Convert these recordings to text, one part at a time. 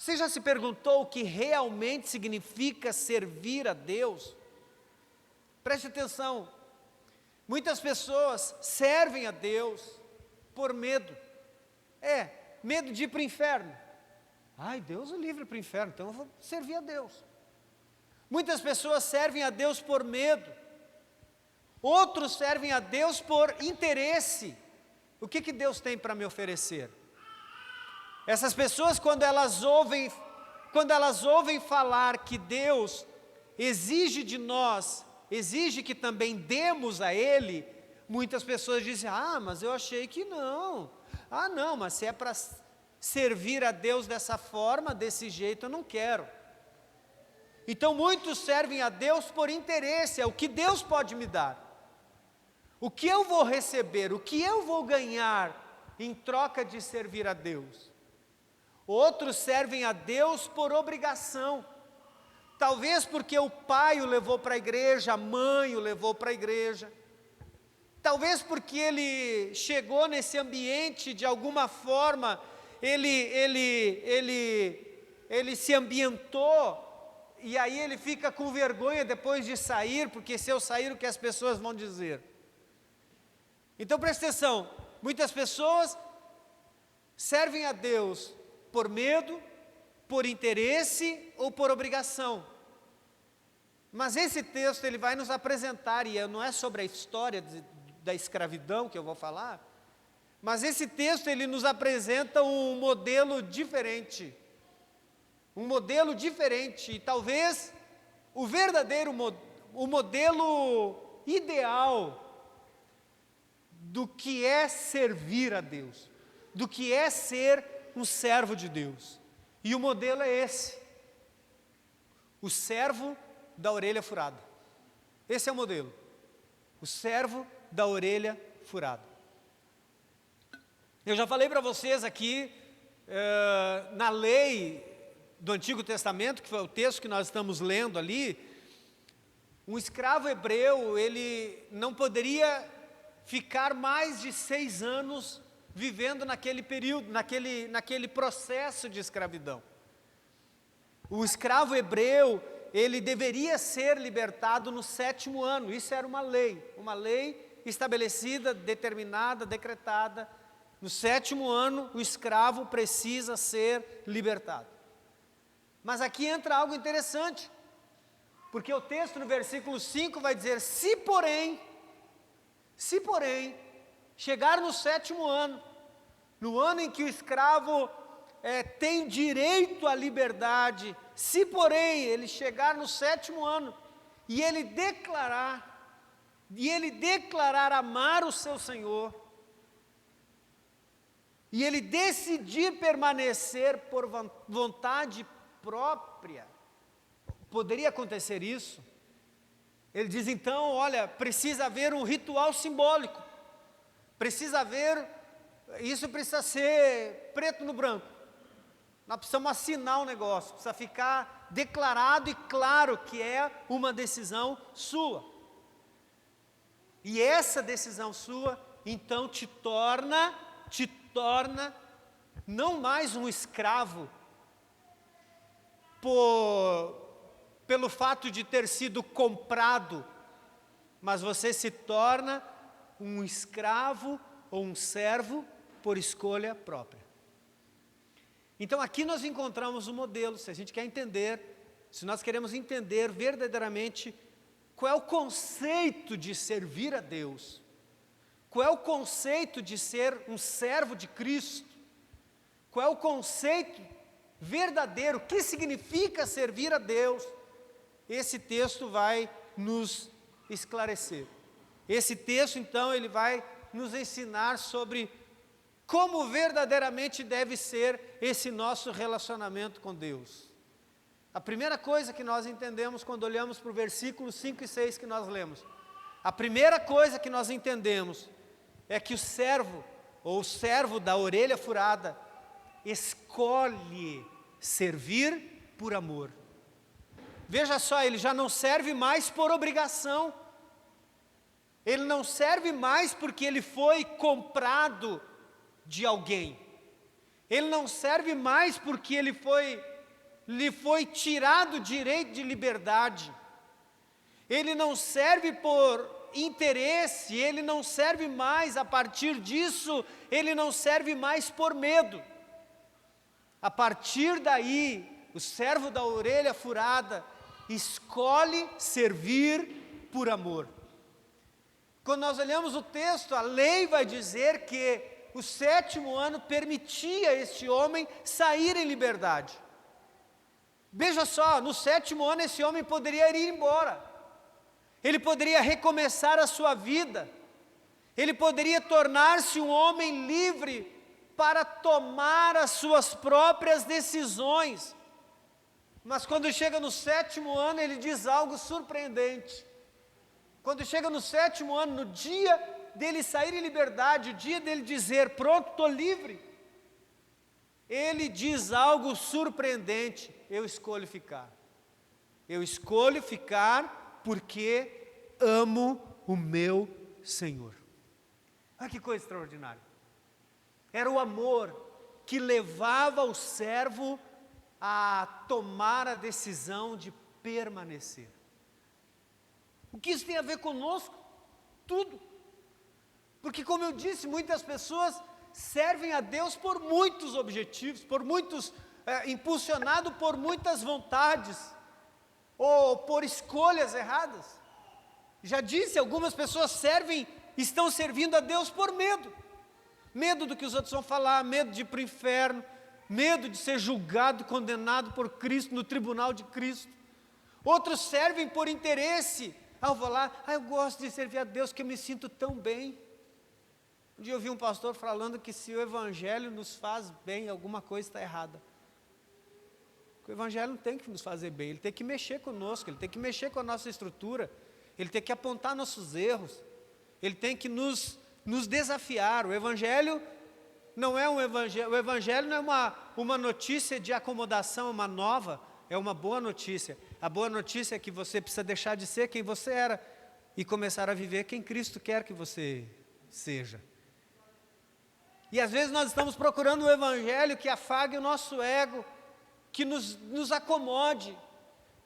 Você já se perguntou o que realmente significa servir a Deus? Preste atenção, muitas pessoas servem a Deus por medo. Medo de ir para o inferno. Ai, Deus o livre para o inferno, então eu vou servir a Deus. Muitas pessoas servem a Deus por medo. Outros servem a Deus por interesse. O que Deus tem para me oferecer? Essas pessoas, quando elas ouvem falar que Deus exige de nós, exige que também demos a Ele, muitas pessoas dizem, mas eu achei que não. Não, mas se é para servir a Deus dessa forma, desse jeito, eu não quero. Então muitos servem a Deus por interesse, é o que Deus pode me dar. O que eu vou receber, o que eu vou ganhar em troca de servir a Deus. Outros servem a Deus por obrigação. Talvez porque o pai o levou para a igreja, a mãe o levou para a igreja. Talvez porque ele chegou nesse ambiente de alguma forma, ele se ambientou, e aí ele fica com vergonha depois de sair, porque se eu sair o que as pessoas vão dizer? Então preste atenção, muitas pessoas servem a Deus por medo, por interesse ou por obrigação. Mas esse texto ele vai nos apresentar, e não é sobre a história da escravidão que eu vou falar, mas esse texto ele nos apresenta um modelo diferente. Um modelo diferente, e talvez o verdadeiro o modelo ideal do que é servir a Deus, do que é ser um servo de Deus. E o modelo é esse: o servo da orelha furada. Esse é o modelo, o servo da orelha furada. Eu já falei para vocês aqui, na lei do Antigo Testamento, que foi o texto que nós estamos lendo ali, um escravo hebreu, ele não poderia ficar mais de 6 anos vivendo naquele período, naquele processo de escravidão. O escravo hebreu, ele deveria ser libertado no 7º ano, isso era uma lei estabelecida, determinada, decretada. No 7º ano, o escravo precisa ser libertado. Mas aqui entra algo interessante, porque o texto no versículo 5 vai dizer, se porém, chegar no 7º ano, no ano em que o escravo tem direito à liberdade, se porém ele chegar no 7º ano, e ele declarar amar o seu Senhor, e ele decidir permanecer por vontade própria, poderia acontecer isso? Ele diz então, olha, precisa haver um ritual simbólico, isso precisa ser preto no branco, nós precisamos assinar o negócio, precisa ficar declarado e claro que é uma decisão sua, e essa decisão sua, então te torna não mais um escravo, pelo fato de ter sido comprado, mas você se torna um escravo ou um servo por escolha própria. Então aqui nós encontramos um modelo, se a gente quer entender, se nós queremos entender verdadeiramente qual é o conceito de servir a Deus, qual é o conceito de ser um servo de Cristo, qual é o conceito verdadeiro, o que significa servir a Deus, esse texto vai nos esclarecer. Esse texto, então, ele vai nos ensinar sobre como verdadeiramente deve ser esse nosso relacionamento com Deus. A primeira coisa que nós entendemos quando olhamos para o versículo 5 e 6 que nós lemos, a primeira coisa que nós entendemos é que o servo, ou o servo da orelha furada, escolhe servir por amor. Veja só, ele já não serve mais por obrigação, ele não serve mais porque ele foi comprado de alguém, ele não serve mais porque ele foi lhe foi tirado o direito de liberdade. Ele não serve por interesse, ele não serve mais, a partir disso, ele não serve mais por medo. A partir daí, o servo da orelha furada escolhe servir por amor. Quando nós olhamos o texto, a lei vai dizer que o 7º ano permitia a este homem sair em liberdade. Veja só, no 7º ano esse homem poderia ir embora. Ele poderia recomeçar a sua vida. Ele poderia tornar-se um homem livre para tomar as suas próprias decisões. Mas quando chega no 7º ano, ele diz algo surpreendente. Quando chega no 7º ano, no dia dele sair em liberdade, o dia dele dizer, pronto, estou livre, ele diz algo surpreendente: eu escolho ficar. Eu escolho ficar porque amo o meu Senhor. Olha que coisa extraordinária. Era o amor que levava o servo a tomar a decisão de permanecer. O que isso tem a ver conosco? Tudo. Porque, como eu disse, muitas pessoas servem a Deus por muitos objetivos, impulsionado por muitas vontades, ou por escolhas erradas. Já disse, algumas pessoas estão servindo a Deus por medo. Medo do que os outros vão falar, medo de ir para o inferno, medo de ser julgado e condenado por Cristo no tribunal de Cristo. Outros servem por interesse. Eu vou lá, eu gosto de servir a Deus, que eu me sinto tão bem. Um dia eu ouvi um pastor falando que se o Evangelho nos faz bem, alguma coisa está errada. O Evangelho não tem que nos fazer bem, ele tem que mexer conosco, ele tem que mexer com a nossa estrutura, ele tem que apontar nossos erros, ele tem que nos desafiar. O Evangelho não é o Evangelho não é uma notícia de acomodação, uma nova, é uma boa notícia. A boa notícia é que você precisa deixar de ser quem você era e começar a viver quem Cristo quer que você seja. E às vezes nós estamos procurando um Evangelho que afague o nosso ego, que nos acomode.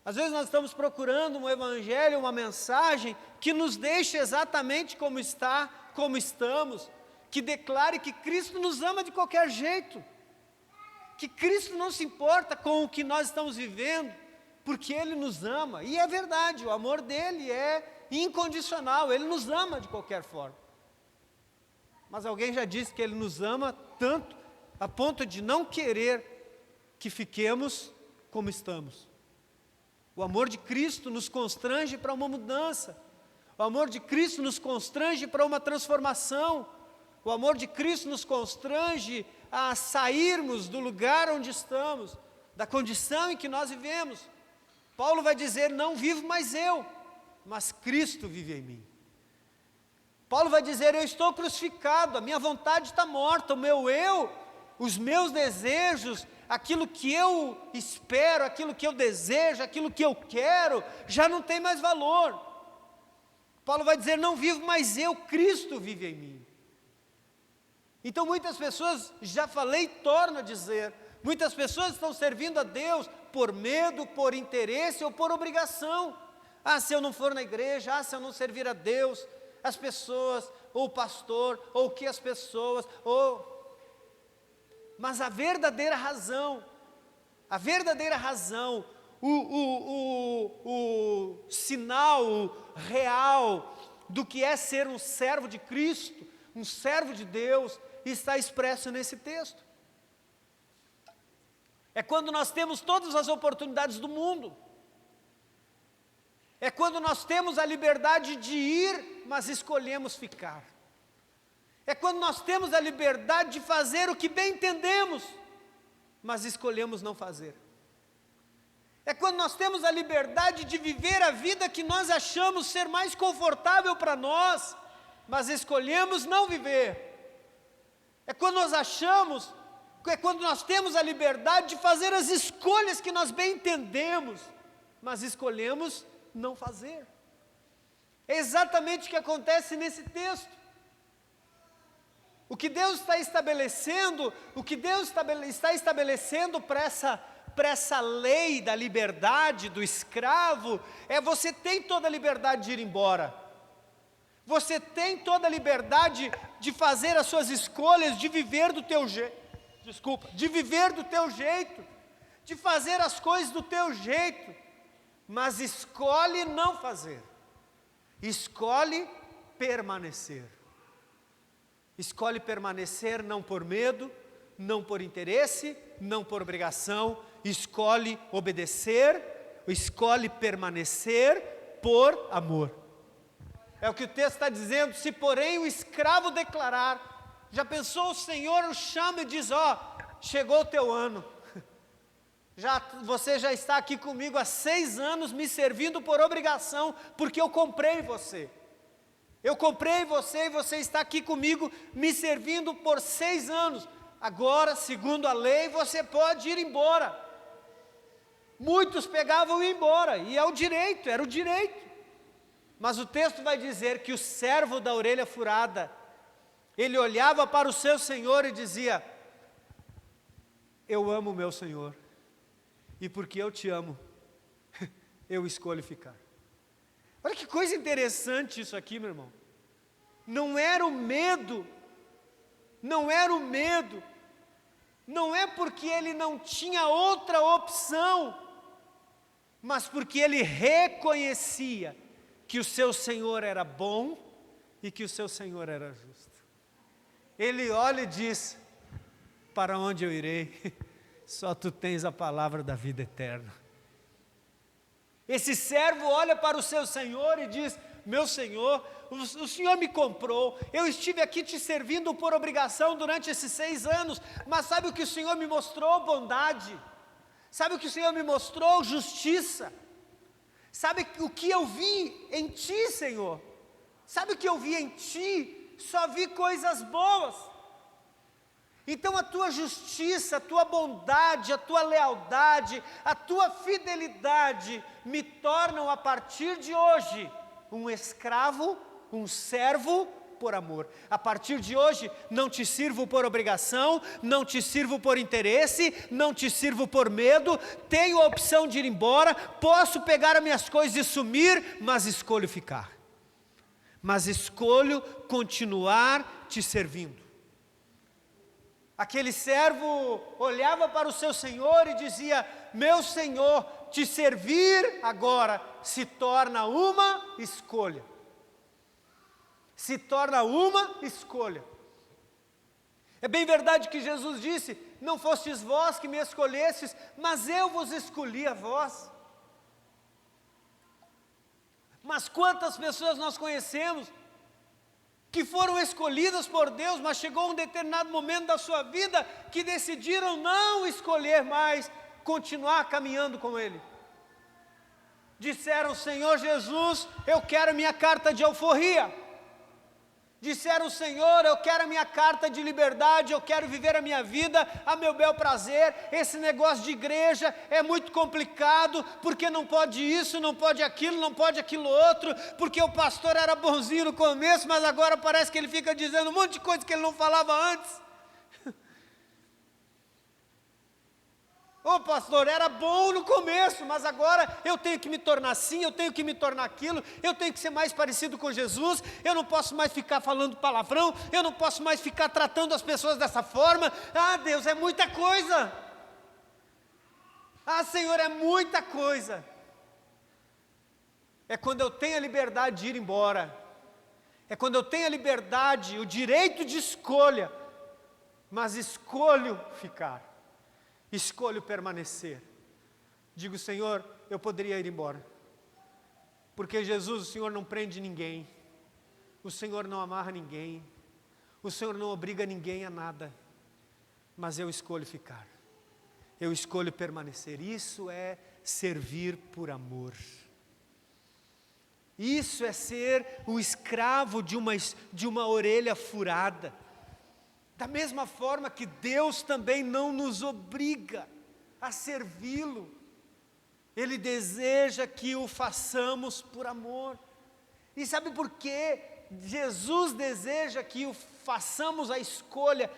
Às vezes nós estamos procurando um Evangelho, uma mensagem que nos deixe exatamente como estamos, que declare que Cristo nos ama de qualquer jeito, que Cristo não se importa com o que nós estamos vivendo, porque Ele nos ama. E é verdade, o amor dEle é incondicional, Ele nos ama de qualquer forma. Mas alguém já disse que Ele nos ama tanto, a ponto de não querer que fiquemos como estamos. O amor de Cristo nos constrange para uma mudança. O amor de Cristo nos constrange para uma transformação. O amor de Cristo nos constrange a sairmos do lugar onde estamos, da condição em que nós vivemos. Paulo vai dizer, não vivo mais eu, mas Cristo vive em mim. Paulo vai dizer, eu estou crucificado, a minha vontade está morta, o meu eu, os meus desejos, aquilo que eu espero, aquilo que eu desejo, aquilo que eu quero, já não tem mais valor. Paulo vai dizer, não vivo mais eu, Cristo vive em mim. Então muitas pessoas, já falei, torno a dizer, muitas pessoas estão servindo a Deus por medo, por interesse ou por obrigação. Se eu não for na igreja, se eu não servir a Deus, as pessoas, ou o pastor, ou o que as pessoas, Mas a verdadeira razão, o sinal real do que é ser um servo de Cristo, um servo de Deus, está expresso nesse texto. É quando nós temos todas as oportunidades do mundo. É quando nós temos a liberdade de ir, mas escolhemos ficar. É quando nós temos a liberdade de fazer o que bem entendemos, mas escolhemos não fazer. É quando nós temos a liberdade de viver a vida que nós achamos ser mais confortável para nós, mas escolhemos não viver. É quando nós temos a liberdade de fazer as escolhas que nós bem entendemos, mas escolhemos não fazer. É exatamente o que acontece nesse texto. O que Deus está estabelecendo, para para essa lei da liberdade do escravo, você tem toda a liberdade de ir embora. Você tem toda a liberdade de fazer as suas escolhas, de viver do teu jeito. De viver do teu jeito, de fazer as coisas do teu jeito, mas escolhe não fazer. Escolhe permanecer. Escolhe permanecer não por medo, não por interesse, não por obrigação. Escolhe obedecer, escolhe permanecer por amor. É o que o texto está dizendo. Se porém o escravo declarar, já pensou, o Senhor o chama e diz, chegou o teu ano. Você já está aqui comigo há 6 anos me servindo por obrigação, porque eu comprei você. Eu comprei você e você está aqui comigo me servindo por 6 anos. Agora, segundo a lei, você pode ir embora. Muitos pegavam e iam embora, e era o direito. Mas o texto vai dizer que o servo da orelha furada, ele olhava para o seu senhor e dizia, eu amo o meu senhor, e porque eu te amo, eu escolho ficar. Olha que coisa interessante isso aqui, meu irmão. Não era o medo, não é porque ele não tinha outra opção, mas porque ele reconhecia que o seu Senhor era bom e que o seu Senhor era justo. Ele olha e diz, para onde eu irei? Só tu tens a palavra da vida eterna. Esse servo olha para o seu Senhor e diz, meu Senhor, o Senhor me comprou, eu estive aqui te servindo por obrigação durante esses 6 anos, mas sabe o que o Senhor me mostrou? Bondade. Sabe o que o Senhor me mostrou? Justiça. Sabe o que eu vi em ti, Senhor? Sabe o que eu vi em ti? Só vi coisas boas. Então a tua justiça, a tua bondade, a tua lealdade, a tua fidelidade me tornam a partir de hoje um escravo, um servo por amor. A partir de hoje não te sirvo por obrigação, não te sirvo por interesse, não te sirvo por medo, tenho a opção de ir embora, posso pegar as minhas coisas e sumir, mas escolho ficar. Mas escolho continuar te servindo. Aquele servo olhava para o seu senhor e dizia, meu senhor, te servir agora se torna uma escolha. Se torna uma escolha. É bem verdade que Jesus disse, não fostes vós que me escolhestes, mas eu vos escolhi a vós. Mas quantas pessoas nós conhecemos que foram escolhidas por Deus, mas chegou um determinado momento da sua vida que decidiram não escolher mais, continuar caminhando com Ele. Disseram, Senhor Jesus, eu quero minha carta de alforria. Disseram, Senhor, eu quero a minha carta de liberdade, eu quero viver a minha vida a meu bel prazer. Esse negócio de igreja é muito complicado, porque não pode isso, não pode aquilo outro, porque o pastor era bonzinho no começo, mas agora parece que ele fica dizendo um monte de coisa que ele não falava antes. Ô pastor, era bom no começo, mas agora eu tenho que me tornar assim, eu tenho que me tornar aquilo, eu tenho que ser mais parecido com Jesus, eu não posso mais ficar falando palavrão, eu não posso mais ficar tratando as pessoas dessa forma. Ah, Deus, é muita coisa. Ah, Senhor, é muita coisa. É quando eu tenho a liberdade de ir embora, é quando eu tenho a liberdade, o direito de escolha, mas escolho ficar. Escolho permanecer. Digo, Senhor, eu poderia ir embora, porque Jesus, o Senhor não prende ninguém, o Senhor não amarra ninguém, o Senhor não obriga ninguém a nada, mas eu escolho ficar, eu escolho permanecer. Isso é servir por amor. Isso é ser o escravo de uma orelha furada. Da mesma forma que Deus também não nos obriga a servi-lo, Ele deseja que o façamos por amor. E sabe por quê? Jesus deseja que o façamos a escolha,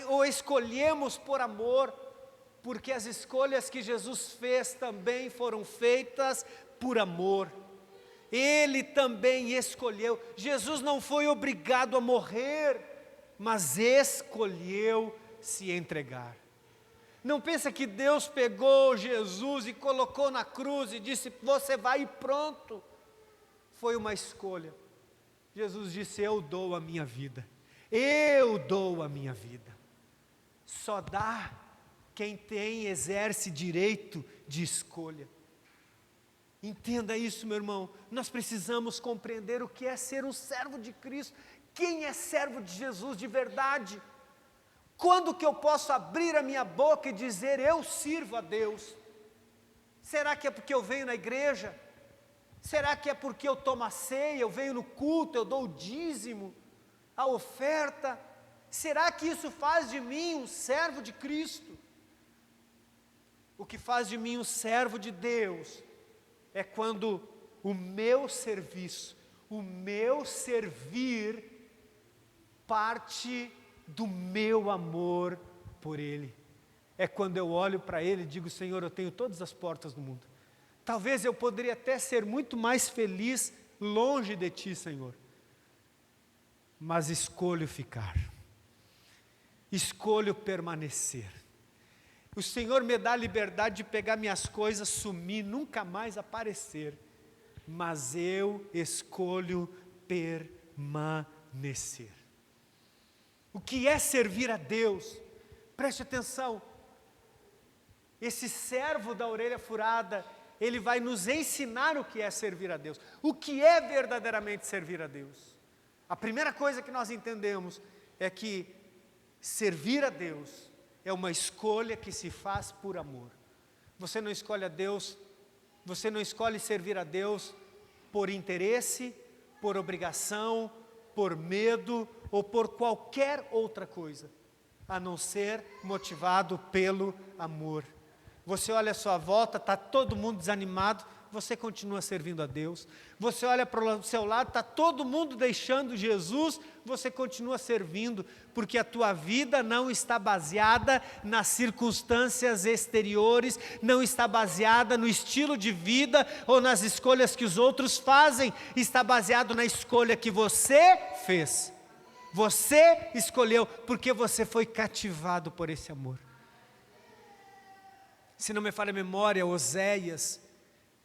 ou escolhemos por amor, porque as escolhas que Jesus fez também foram feitas por amor. Ele também escolheu. Jesus não foi obrigado a morrer, mas escolheu se entregar. Não pensa que Deus pegou Jesus e colocou na cruz e disse, você vai e pronto. Foi uma escolha. Jesus disse, eu dou a minha vida. Eu dou a minha vida. Só dá quem exerce direito de escolha. Entenda isso, meu irmão. Nós precisamos compreender o que é ser um servo de Cristo. Quem é servo de Jesus de verdade? Quando que eu posso abrir a minha boca e dizer, eu sirvo a Deus? Será que é porque eu venho na igreja? Será que é porque eu tomo a ceia, eu venho no culto, eu dou o dízimo, a oferta? Será que isso faz de mim um servo de Cristo? O que faz de mim um servo de Deus é quando o meu serviço, o meu servir parte do meu amor por Ele. É quando eu olho para Ele e digo, Senhor, eu tenho todas as portas do mundo. Talvez eu poderia até ser muito mais feliz longe de Ti, Senhor. Mas escolho ficar. Escolho permanecer. O Senhor me dá a liberdade de pegar minhas coisas, sumir, nunca mais aparecer. Mas eu escolho permanecer. O que é servir a Deus? Preste atenção. Esse servo da orelha furada, ele vai nos ensinar o que é servir a Deus. O que é verdadeiramente servir a Deus? A primeira coisa que nós entendemos é que servir a Deus é uma escolha que se faz por amor. Você não escolhe a Deus, você não escolhe servir a Deus por interesse, por obrigação, por medo ou por qualquer outra coisa, a não ser motivado pelo amor. Você olha à sua volta, está todo mundo desanimado, você continua servindo a Deus. Você olha para o seu lado, está todo mundo deixando Jesus, você continua servindo, porque a tua vida não está baseada nas circunstâncias exteriores, não está baseada no estilo de vida ou nas escolhas que os outros fazem, está baseado na escolha que você fez. Você escolheu, porque você foi cativado por esse amor. Se não me falha a memória, Oséias,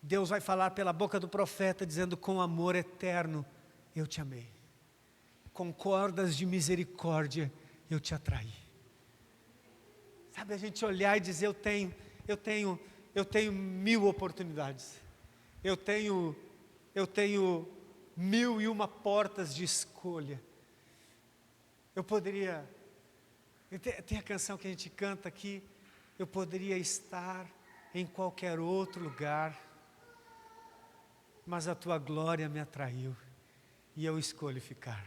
Deus vai falar pela boca do profeta, dizendo, com amor eterno eu te amei. Com cordas de misericórdia eu te atraí. Sabe, a gente olhar e dizer, eu tenho 1000 oportunidades. Eu tenho 1001 portas de escolha. Eu poderia, tem a canção que a gente canta aqui, eu poderia estar em qualquer outro lugar, mas a tua glória me atraiu e eu escolho ficar.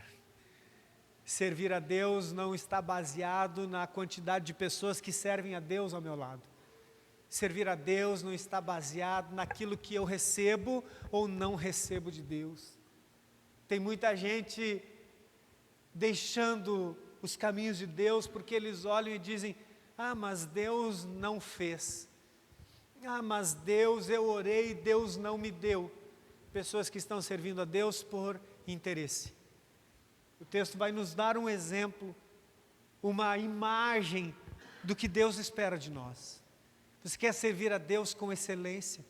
Servir a Deus não está baseado na quantidade de pessoas que servem a Deus ao meu lado. Servir a Deus não está baseado naquilo que eu recebo ou não recebo de Deus. Tem muita gente deixando os caminhos de Deus porque eles olham e dizem, mas Deus não fez. Mas Deus, eu orei e Deus não me deu. Pessoas que estão servindo a Deus por interesse. O texto vai nos dar um exemplo, uma imagem do que Deus espera de nós. Você quer servir a Deus com excelência?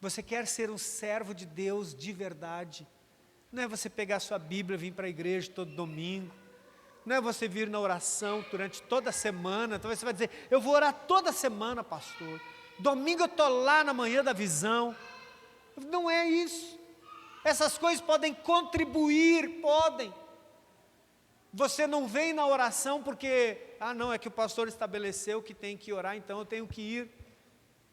Você quer ser um servo de Deus de verdade? Não é você pegar sua Bíblia e vir para a igreja todo domingo. Não é você vir na oração durante toda a semana. Talvez você vai dizer, eu vou orar toda semana, pastor. Domingo eu estou lá na manhã da visão. Não é isso. Essas coisas podem contribuir, podem. Você não vem na oração porque, não, é que o pastor estabeleceu que tem que orar, então eu tenho que ir.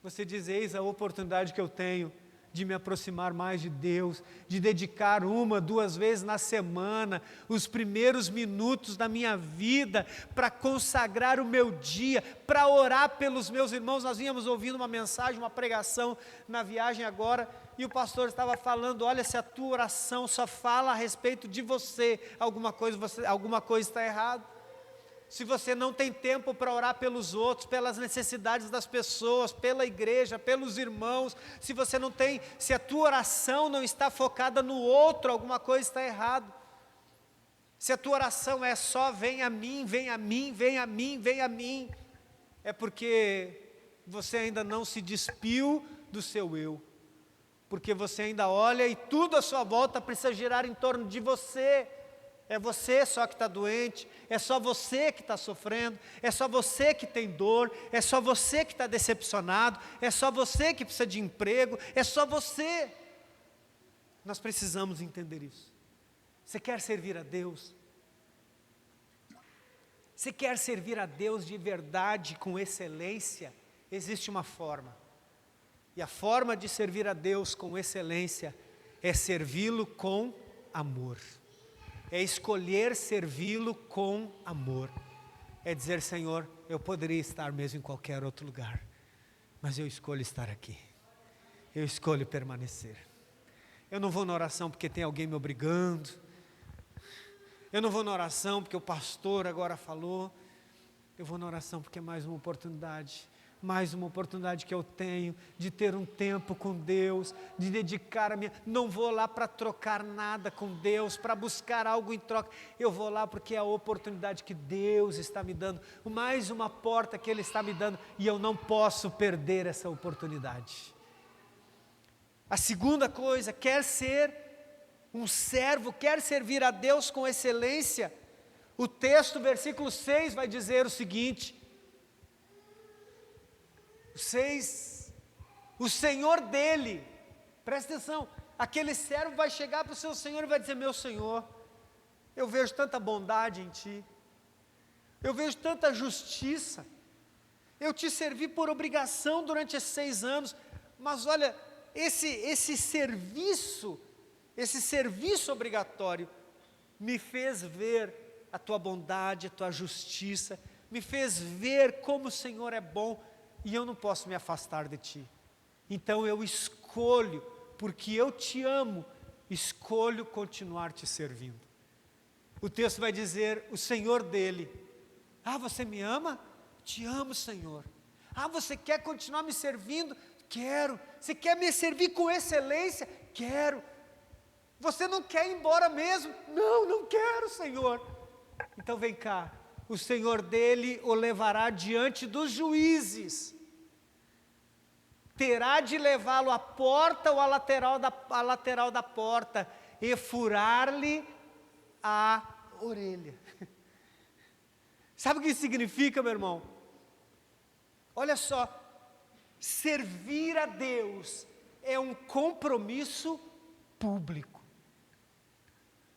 Você diz, eis a oportunidade que eu tenho de me aproximar mais de Deus, de dedicar 1, 2 vezes na semana, os primeiros minutos da minha vida, para consagrar o meu dia, para orar pelos meus irmãos. Nós vínhamos ouvindo uma mensagem, uma pregação na viagem agora, e o pastor estava falando, olha, se a tua oração só fala a respeito de você, alguma coisa está errada. se você não tem tempo para orar pelos outros, pelas necessidades das pessoas, pela igreja, pelos irmãos, se você não tem, se a tua oração não está focada no outro, alguma coisa está errado. Se a tua oração é só vem a mim, vem a mim, vem a mim, vem a mim, é porque você ainda não se despiu do seu eu, porque você ainda olha e tudo à sua volta precisa girar em torno de você. É você só que está doente, é só você que está sofrendo, é só você que tem dor, é só você que está decepcionado, é só você que precisa de emprego, é só você. Nós precisamos entender isso. Você quer servir a Deus? Você quer servir a Deus de verdade, com excelência? Existe uma forma. E a forma de servir a Deus com excelência é servi-lo com amor. É escolher servi-lo com amor. É dizer, Senhor, eu poderia estar mesmo em qualquer outro lugar, mas eu escolho estar aqui. Eu escolho permanecer. Eu não vou na oração porque tem alguém me obrigando. Eu não vou na oração porque o pastor agora falou. Eu vou na oração porque é mais uma oportunidade que eu tenho de ter um tempo com Deus, de dedicar a minha... Não vou lá para trocar nada com Deus, para buscar algo em troca. Eu vou lá porque é a oportunidade que Deus está me dando, mais uma porta que Ele está me dando, e eu não posso perder essa oportunidade. A segunda coisa, quer ser um servo, quer servir a Deus com excelência. O texto, versículo 6, vai dizer o seguinte: 6, o Senhor dele, presta atenção, aquele servo vai chegar para o seu Senhor e vai dizer, meu Senhor, eu vejo tanta bondade em Ti, eu vejo tanta justiça, eu Te servi por obrigação durante esses 6 anos, mas olha, esse serviço obrigatório, me fez ver a Tua bondade, a Tua justiça, me fez ver como o Senhor é bom, e eu não posso me afastar de Ti. Então eu escolho, porque eu Te amo, escolho continuar Te servindo. O texto vai dizer, o Senhor dele, você me ama? Te amo, Senhor. Você quer continuar me servindo? Quero. Você quer me servir com excelência? Quero. Você não quer ir embora mesmo? Não quero, Senhor. Então vem cá, o Senhor dele o levará diante dos juízes, terá de levá-lo à porta ou à lateral da porta, e furar-lhe a orelha. Sabe o que isso significa, meu irmão? Olha só, servir a Deus é um compromisso público.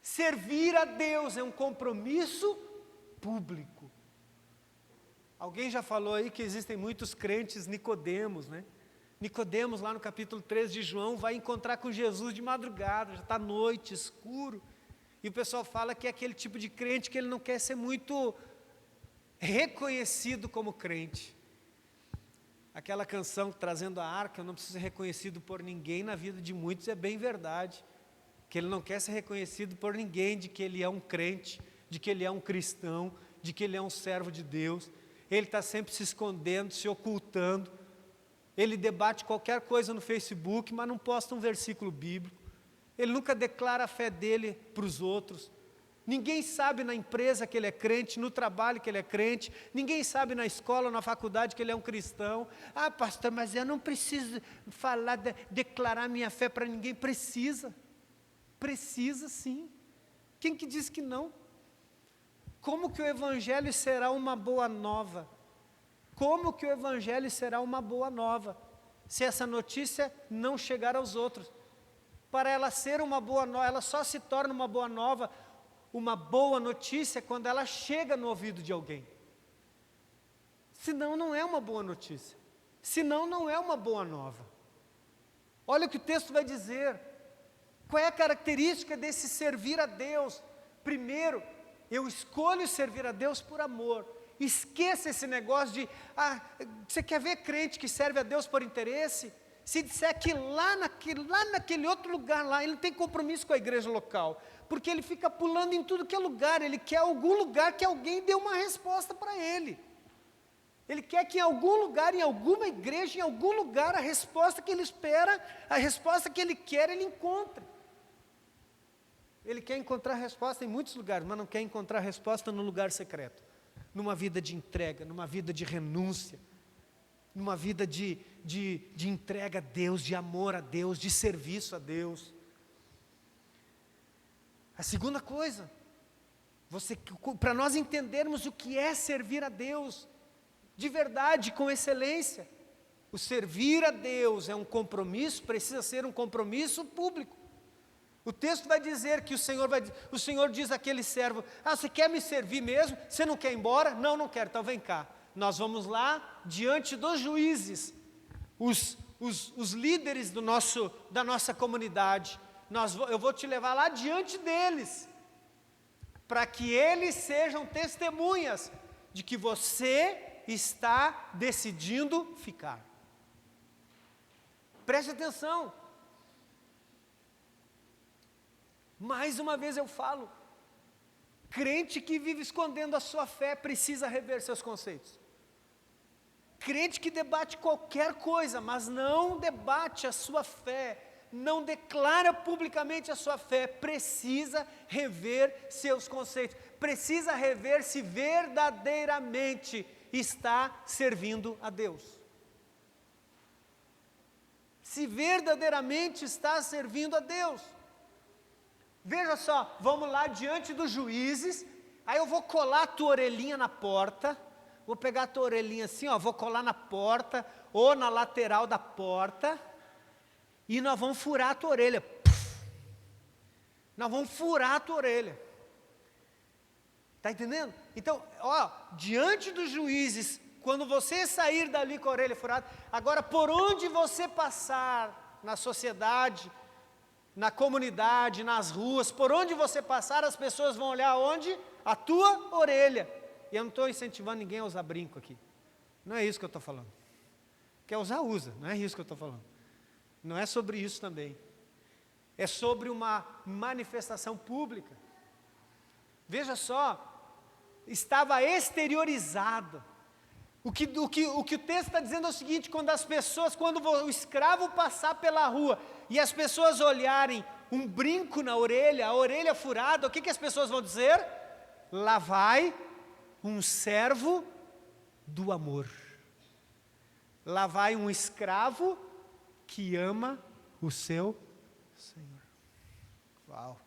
Servir a Deus é um compromisso público. Alguém já falou aí que existem muitos crentes Nicodemos, né? Nicodemos, lá no capítulo 13 de João, vai encontrar com Jesus de madrugada, já está noite, escuro, e o pessoal fala que é aquele tipo de crente que ele não quer ser muito reconhecido como crente. Aquela canção, Trazendo a Arca, eu não preciso ser reconhecido por ninguém, na vida de muitos é bem verdade, que ele não quer ser reconhecido por ninguém, de que ele é um crente, de que ele é um cristão, de que ele é um servo de Deus. Ele está sempre se escondendo, se ocultando. Ele debate qualquer coisa no Facebook, mas não posta um versículo bíblico. Ele nunca declara a fé dele para os outros. Ninguém sabe na empresa que ele é crente, no trabalho que ele é crente. Ninguém sabe na escola, na faculdade que ele é um cristão. Pastor, mas eu não preciso falar, declarar minha fé para ninguém. Precisa. Precisa sim. Quem que diz que não? Como que o Evangelho será uma boa nova? Como que o Evangelho será uma boa nova, se essa notícia não chegar aos outros? Para ela ser uma boa nova, ela só se torna uma boa nova, uma boa notícia, quando ela chega no ouvido de alguém. Senão não é uma boa notícia, senão não é uma boa nova. Olha o que o texto vai dizer. Qual é a característica desse servir a Deus? Primeiro, eu escolho servir a Deus por amor. Esqueça esse negócio de, você quer ver crente que serve a Deus por interesse? Se disser que lá naquele outro lugar lá, ele não tem compromisso com a igreja local, porque ele fica pulando em tudo que é lugar, ele quer algum lugar que alguém dê uma resposta para ele. Ele quer que em algum lugar, em alguma igreja, em algum lugar, a resposta que ele espera, a resposta que ele quer, ele encontre. Ele quer encontrar resposta em muitos lugares, mas não quer encontrar resposta no lugar secreto. Numa vida de entrega, numa vida de renúncia, numa vida de entrega a Deus, de amor a Deus, de serviço a Deus. A segunda coisa, para nós entendermos o que é servir a Deus, de verdade, com excelência, o servir a Deus é um compromisso, precisa ser um compromisso público. O texto vai dizer que o Senhor diz àquele servo, você quer me servir mesmo? Você não quer ir embora? Não, não quero, então vem cá. Nós vamos lá, diante dos juízes, os líderes da nossa comunidade, eu vou te levar lá diante deles, para que eles sejam testemunhas de que você está decidindo ficar. Preste atenção. Mais uma vez eu falo, crente que vive escondendo a sua fé precisa rever seus conceitos. Crente que debate qualquer coisa, mas não debate a sua fé, não declara publicamente a sua fé, precisa rever seus conceitos, precisa rever se verdadeiramente está servindo a Deus. Se verdadeiramente está servindo a Deus. Veja só, vamos lá diante dos juízes, aí eu vou colar a tua orelhinha na porta, vou pegar a tua orelhinha assim, vou colar na porta, ou na lateral da porta, e nós vamos furar a tua orelha. Nós vamos furar a tua orelha. Está entendendo? Então, diante dos juízes, quando você sair dali com a orelha furada, agora por onde você passar na sociedade, na comunidade, nas ruas, por onde você passar, as pessoas vão olhar onde? A tua orelha. E eu não estou incentivando ninguém a usar brinco aqui. Não é isso que eu estou falando. Quer usar, usa. Não é isso que eu estou falando. Não é sobre isso também. É sobre uma manifestação pública. Veja só, estava exteriorizado. O que o texto está dizendo é o seguinte, quando o escravo passar pela rua, e as pessoas olharem um brinco na orelha, a orelha furada, o que as pessoas vão dizer? Lá vai um servo do amor. Lá vai um escravo que ama o seu Senhor. Uau!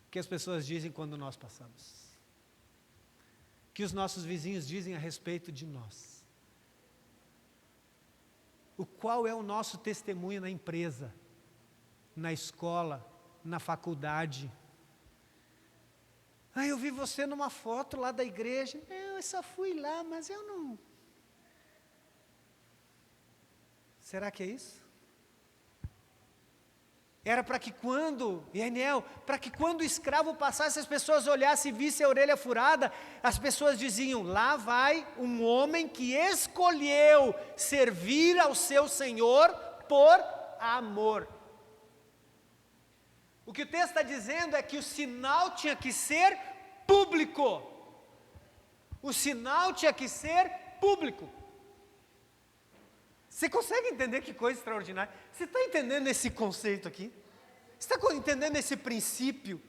O que as pessoas dizem quando nós passamos? O que os nossos vizinhos dizem a respeito de nós? Qual é o nosso testemunho na empresa, na escola, na faculdade? Eu vi você numa foto lá da igreja. Eu só fui lá, mas eu não... Será que é isso? Era para que quando o escravo passasse, as pessoas olhassem e vissem a orelha furada, as pessoas diziam, lá vai um homem que escolheu servir ao seu Senhor por amor. O que o texto está dizendo é que o sinal tinha que ser público. O sinal tinha que ser público. Você consegue entender que coisa extraordinária? Você está entendendo esse conceito aqui? Você está entendendo esse princípio?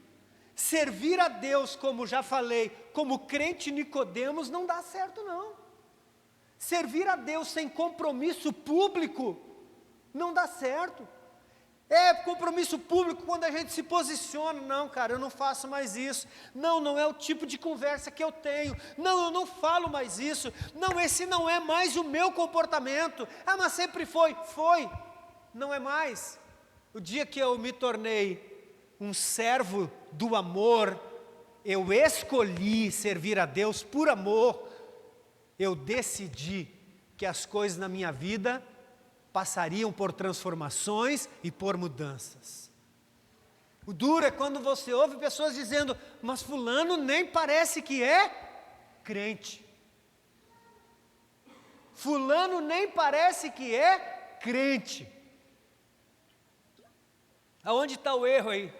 Servir a Deus, como já falei, como crente Nicodemos, não dá certo não. Servir a Deus sem compromisso público, não dá certo. É compromisso público quando a gente se posiciona. Não, cara, eu não faço mais isso. Não é o tipo de conversa que eu tenho. Não, eu não falo mais isso. Não, esse não é mais o meu comportamento. Mas sempre foi. Foi. Não é mais. O dia que eu me tornei um servo do amor, eu escolhi servir a Deus por amor. Eu decidi que as coisas na minha vida passariam por transformações e por mudanças. O duro é quando você ouve pessoas dizendo, mas fulano nem parece que é crente. Fulano nem parece que é crente. Aonde está o erro aí?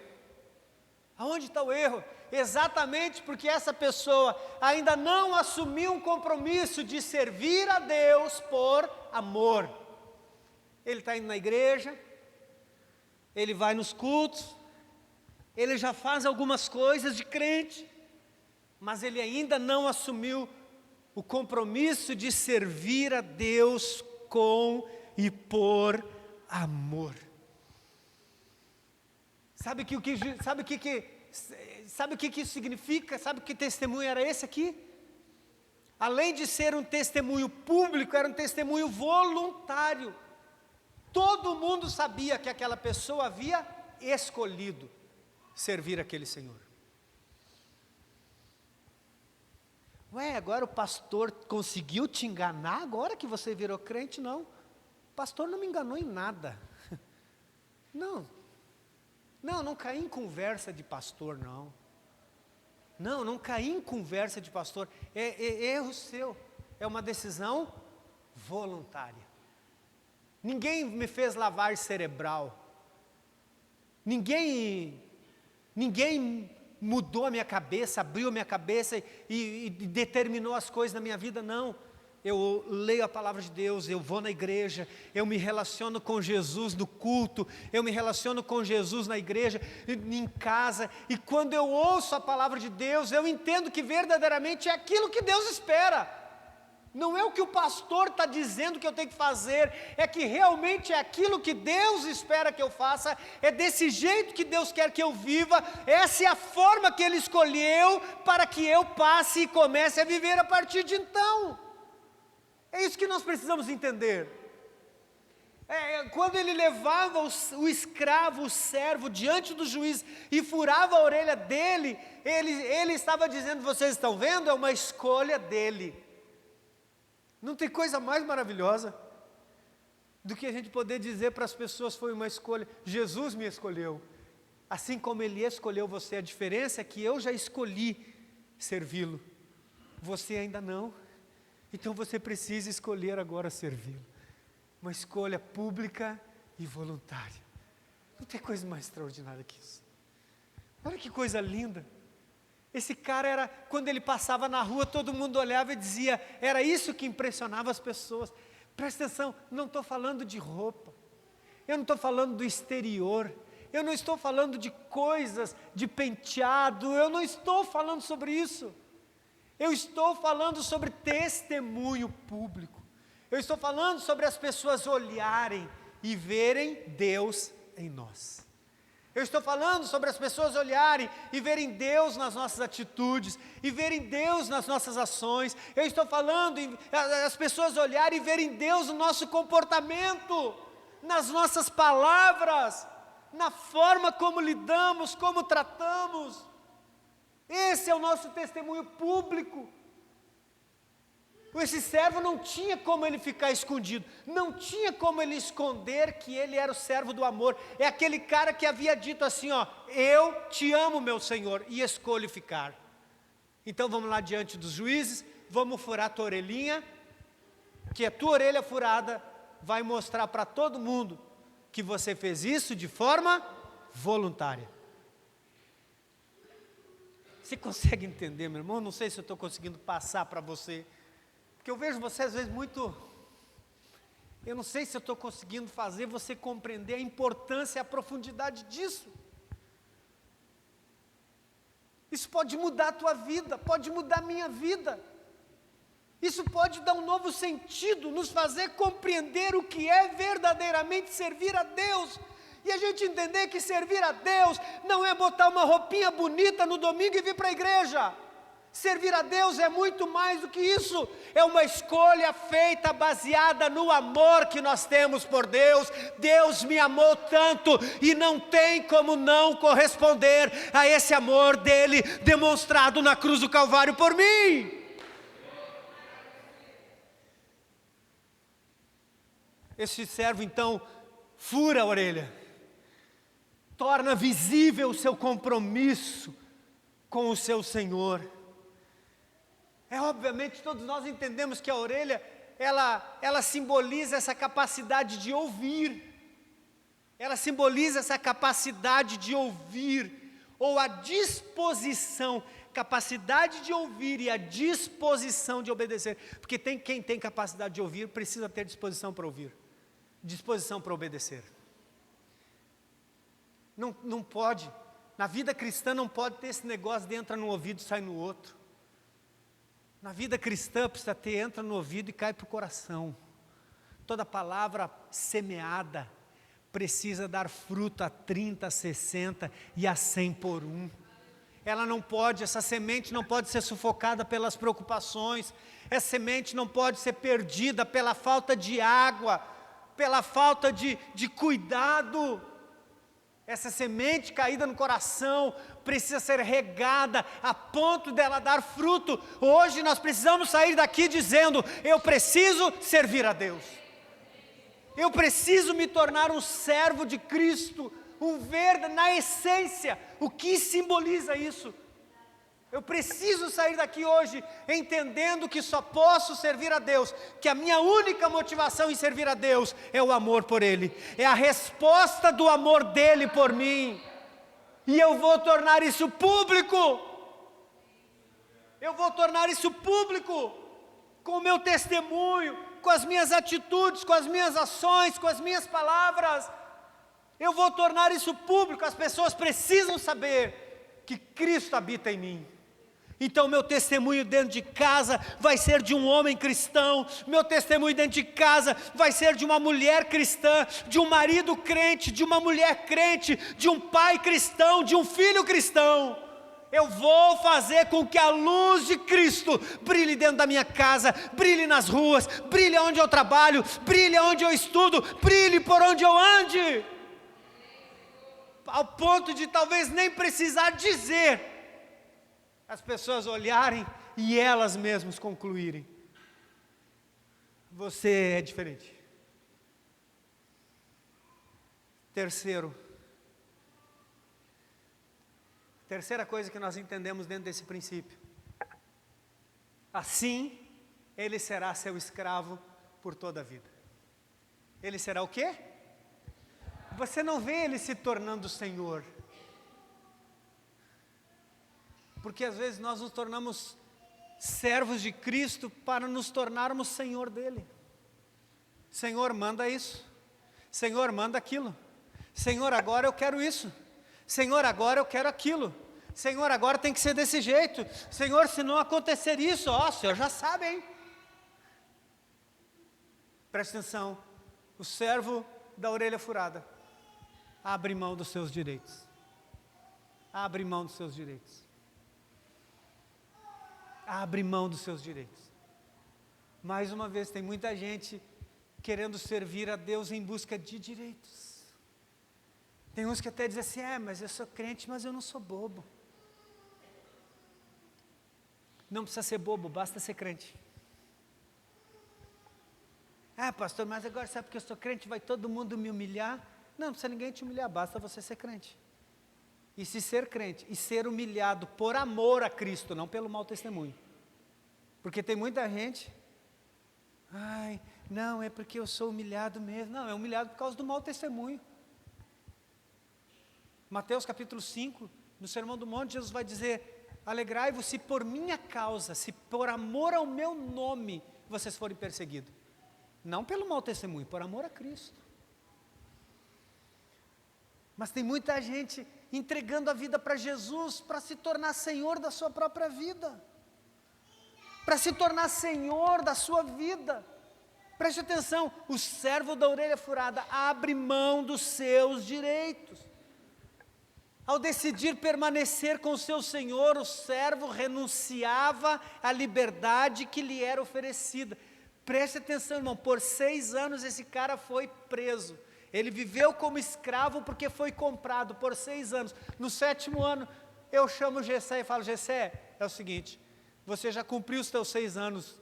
Aonde está o erro? Exatamente porque essa pessoa ainda não assumiu um compromisso de servir a Deus por amor. Ele está indo na igreja, ele vai nos cultos, ele já faz algumas coisas de crente, mas ele ainda não assumiu o compromisso de servir a Deus com e por amor. Sabe o que isso significa? Sabe que testemunho era esse aqui? Além de ser um testemunho público, era um testemunho voluntário. Todo mundo sabia que aquela pessoa havia escolhido servir aquele Senhor. Ué, agora o pastor conseguiu te enganar agora que você virou crente? Não, o pastor não me enganou em nada. Não caí em conversa de pastor, não. Não caí em conversa de pastor. É erro seu, é uma decisão voluntária. Ninguém me fez lavagem cerebral. Ninguém mudou a minha cabeça, abriu a minha cabeça e determinou as coisas na minha vida, não. Eu leio a palavra de Deus, eu vou na igreja, eu me relaciono com Jesus no culto, eu me relaciono com Jesus na igreja, em casa, e quando eu ouço a palavra de Deus, eu entendo que verdadeiramente é aquilo que Deus espera. Não é o que o pastor está dizendo que eu tenho que fazer, é que realmente é aquilo que Deus espera que eu faça, é desse jeito que Deus quer que eu viva, essa é a forma que Ele escolheu para que eu passe e comece a viver a partir de então. É isso que nós precisamos entender. Quando ele levava o escravo, o servo, diante do juiz e furava a orelha dele, ele estava dizendo, vocês estão vendo? É uma escolha dele. Não tem coisa mais maravilhosa do que a gente poder dizer para as pessoas, foi uma escolha, Jesus me escolheu, assim como Ele escolheu você. A diferença é que eu já escolhi servi-lo, você ainda não, então você precisa escolher agora servi-lo, uma escolha pública e voluntária. Não tem coisa mais extraordinária que isso. Olha que coisa linda. Esse cara quando ele passava na rua, todo mundo olhava e dizia, era isso que impressionava as pessoas. Presta atenção, não estou falando de roupa, eu não estou falando do exterior, eu não estou falando de coisas, de penteado, eu não estou falando sobre isso. Eu estou falando sobre testemunho público. Eu estou falando sobre as pessoas olharem e verem Deus em nós. Eu estou falando sobre as pessoas olharem e verem Deus nas nossas atitudes, e verem Deus nas nossas ações. Eu estou falando as pessoas olharem e verem Deus no nosso comportamento, nas nossas palavras, na forma como lidamos, como tratamos. Esse é o nosso testemunho público. Esse servo não tinha como ele ficar escondido, não tinha como ele esconder que ele era o servo do amor. É aquele cara que havia dito assim, eu te amo, meu Senhor, e escolho ficar. Então vamos lá diante dos juízes, vamos furar a tua orelhinha, que a tua orelha furada vai mostrar para todo mundo que você fez isso de forma voluntária. Você consegue entender, meu irmão? Não sei se eu estou conseguindo passar para você, porque eu vejo você às vezes eu não sei se eu estou conseguindo fazer você compreender a importância e a profundidade disso. Isso pode mudar a tua vida, pode mudar a minha vida. Isso pode dar um novo sentido, nos fazer compreender o que é verdadeiramente servir a Deus. E a gente entender que servir a Deus não é botar uma roupinha bonita no domingo e vir para a igreja. Servir a Deus é muito mais do que isso, é uma escolha feita baseada no amor que nós temos por Deus. Deus me amou tanto e não tem como não corresponder a esse amor dele demonstrado na cruz do Calvário por mim. Esse servo então fura a orelha, torna visível o seu compromisso com o seu Senhor. Obviamente todos nós entendemos que a orelha ela simboliza essa capacidade de ouvir. Ela simboliza essa capacidade de ouvir, ou a disposição, capacidade de ouvir e a disposição de obedecer. Porque quem tem capacidade de ouvir, precisa ter disposição para ouvir, disposição para obedecer. Não pode, na vida cristã não pode ter esse negócio de entra no ouvido e sai no outro. Na vida cristã precisa ter, entra no ouvido e cai para o coração. Toda palavra semeada precisa dar fruto a 30, a 60 e a 100 por um. Ela não pode, essa semente não pode ser sufocada pelas preocupações, essa semente não pode ser perdida pela falta de água, pela falta de cuidado. Essa semente caída no coração precisa ser regada a ponto dela dar fruto. Hoje nós precisamos sair daqui dizendo: eu preciso servir a Deus. Eu preciso me tornar um servo de Cristo, na essência. O que simboliza isso? Eu preciso sair daqui hoje entendendo que só posso servir a Deus, que a minha única motivação em servir a Deus é o amor por Ele, é a resposta do amor dEle por mim, e eu vou tornar isso público, com o meu testemunho, com as minhas atitudes, com as minhas ações, com as minhas palavras, eu vou tornar isso público. As pessoas precisam saber que Cristo habita em mim. Então meu testemunho dentro de casa vai ser de um homem cristão, meu testemunho dentro de casa vai ser de uma mulher cristã, de um marido crente, de uma mulher crente, de um pai cristão, de um filho cristão. Eu vou fazer com que a luz de Cristo brilhe dentro da minha casa, brilhe nas ruas, brilhe onde eu trabalho, brilhe onde eu estudo, brilhe por onde eu ande, ao ponto de talvez nem precisar dizer, as pessoas olharem e elas mesmas concluírem: você é diferente. Terceira coisa que nós entendemos dentro desse princípio: assim ele será seu escravo por toda a vida. Ele será o quê? Você não vê ele se tornando Senhor. Porque às vezes nós nos tornamos servos de Cristo para nos tornarmos Senhor dele. Senhor, manda isso. Senhor, manda aquilo. Senhor, agora eu quero isso. Senhor, agora eu quero aquilo. Senhor, agora tem que ser desse jeito. Senhor, se não acontecer isso, o Senhor já sabe, hein? Preste atenção. O servo da orelha furada abre mão dos seus direitos. Abre mão dos seus direitos. Abre mão dos seus direitos. Mais uma vez, tem muita gente querendo servir a Deus em busca de direitos. Tem uns que até dizem assim: mas eu sou crente, mas eu não sou bobo. Não precisa ser bobo, basta ser crente. Pastor, mas agora sabe porque eu sou crente, vai todo mundo me humilhar? Não precisa ninguém te humilhar, basta você ser crente. E se ser crente e ser humilhado por amor a Cristo, não pelo mau testemunho. Porque tem muita gente: não, é porque eu sou humilhado mesmo. Não, é humilhado por causa do mau testemunho. Mateus capítulo 5, no Sermão do Monte, Jesus vai dizer: alegrai-vos se por minha causa, se por amor ao meu nome, vocês forem perseguidos. Não pelo mau testemunho, por amor a Cristo. Mas tem muita gente entregando a vida para Jesus, para se tornar Senhor da sua própria vida, para se tornar Senhor da sua vida. Preste atenção, o servo da orelha furada abre mão dos seus direitos. Ao decidir permanecer com o seu Senhor, o servo renunciava à liberdade que lhe era oferecida. Preste atenção, irmão, por 6 anos esse cara foi preso. Ele viveu como escravo porque foi comprado por 6 anos. No 7º ano, eu chamo Jessé e falo: Jessé, é o seguinte, você já cumpriu os teus 6 anos,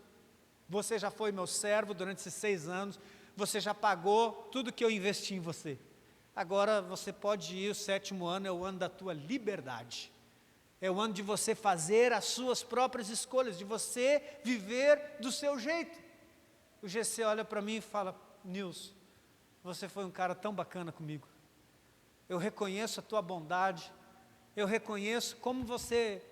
você já foi meu servo durante esses 6 anos, você já pagou tudo que eu investi em você. Agora você pode ir, o 7º ano é o ano da tua liberdade. É o ano de você fazer as suas próprias escolhas, de você viver do seu jeito. O GC olha para mim e fala: Nilson, você foi um cara tão bacana comigo. Eu reconheço a tua bondade, eu reconheço como você,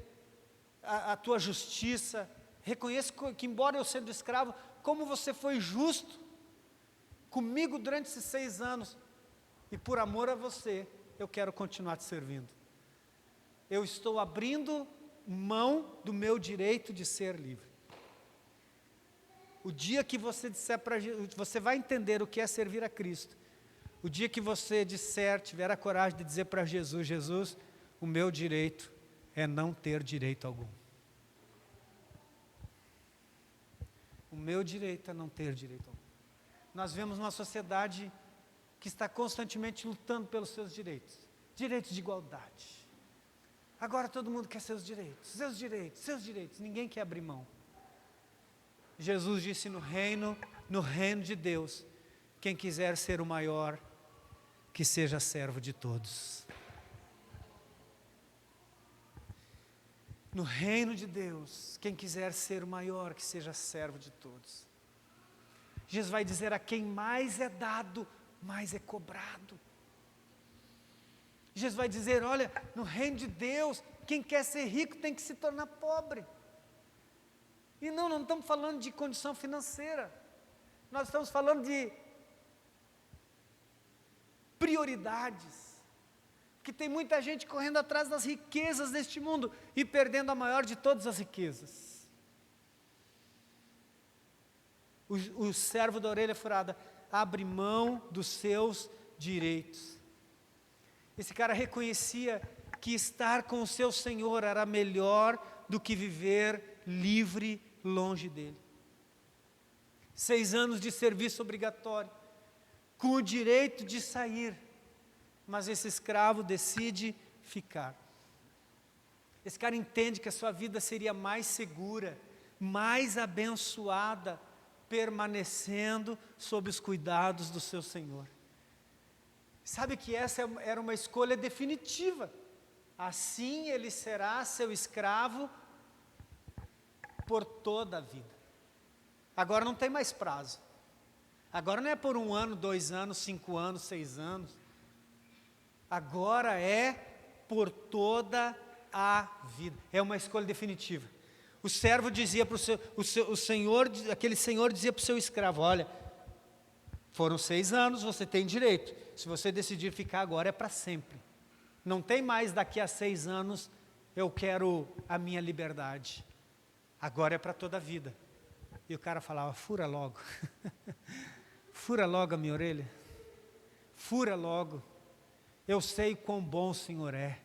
a tua justiça, reconheço que embora eu sendo escravo, como você foi justo comigo durante esses 6 anos, e por amor a você, eu quero continuar te servindo. Eu estou abrindo mão do meu direito de ser livre. O dia que você disser para Jesus, você vai entender o que é servir a Cristo. O dia que você disser, tiver a coragem de dizer para Jesus: Jesus, o meu direito é não ter direito algum. O meu direito é não ter direito algum. Nós vemos uma sociedade que está constantemente lutando pelos seus direitos. Direitos de igualdade. Agora todo mundo quer seus direitos, seus direitos, seus direitos. Ninguém quer abrir mão. Jesus disse no reino de Deus, quem quiser ser o maior, que seja servo de todos. No reino de Deus, quem quiser ser o maior, que seja servo de todos. Jesus vai dizer: a quem mais é dado, mais é cobrado. Jesus vai dizer: olha, no reino de Deus, quem quer ser rico tem que se tornar pobre. E não estamos falando de condição financeira. Nós estamos falando de prioridades. Porque tem muita gente correndo atrás das riquezas deste mundo e perdendo a maior de todas as riquezas. O servo da orelha furada abre mão dos seus direitos. Esse cara reconhecia que estar com o seu Senhor era melhor do que viver livre longe dele. 6 anos de serviço obrigatório, com o direito de sair, mas esse escravo decide ficar. Esse cara entende que a sua vida seria mais segura, mais abençoada, permanecendo sob os cuidados do seu Senhor. Sabe que essa era uma escolha definitiva. Assim ele será seu escravo por toda a vida. Agora não tem mais prazo. Agora não é por 1 ano, 2 anos, 5 anos, 6 anos. Agora é por toda a vida. É uma escolha definitiva. O servo dizia para o senhor, aquele senhor dizia para o seu escravo: olha, foram 6 anos, você tem direito. Se você decidir ficar agora, é para sempre. Não tem mais daqui a 6 anos, eu quero a minha liberdade. Agora é para toda a vida. E o cara falava: fura logo. Fura logo a minha orelha. Fura logo. Eu sei o quão bom o Senhor é.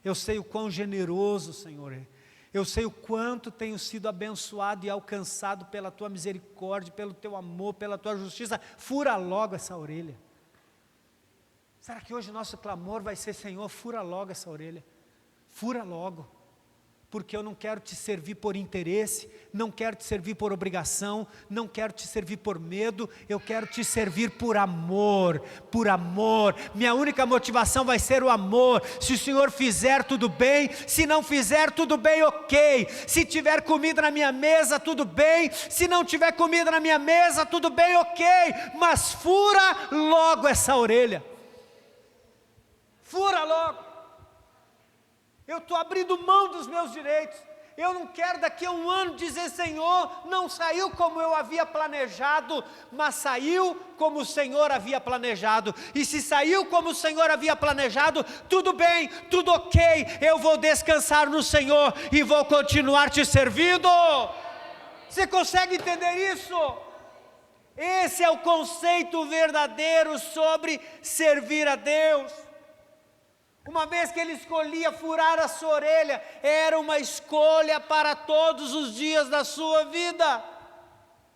Eu sei o quão generoso o Senhor é. Eu sei o quanto tenho sido abençoado e alcançado pela tua misericórdia, pelo teu amor, pela tua justiça. Fura logo essa orelha. Será que hoje o nosso clamor vai ser: Senhor, fura logo essa orelha? Fura logo. Porque eu não quero te servir por interesse, não quero te servir por obrigação, não quero te servir por medo, eu quero te servir por amor, por amor. Minha única motivação vai ser o amor. Se o Senhor fizer, tudo bem; se não fizer, tudo bem, ok. Se tiver comida na minha mesa, tudo bem; se não tiver comida na minha mesa, tudo bem, ok. Mas fura logo essa orelha. Fura logo. Eu estou abrindo mão dos meus direitos. Eu não quero daqui a 1 ano dizer: Senhor, não saiu como eu havia planejado, mas saiu como o Senhor havia planejado. E se saiu como o Senhor havia planejado, tudo bem, tudo ok. Eu vou descansar no Senhor e vou continuar te servindo. Você consegue entender isso? Esse é o conceito verdadeiro sobre servir a Deus. Uma vez que ele escolhia furar a sua orelha, era uma escolha para todos os dias da sua vida.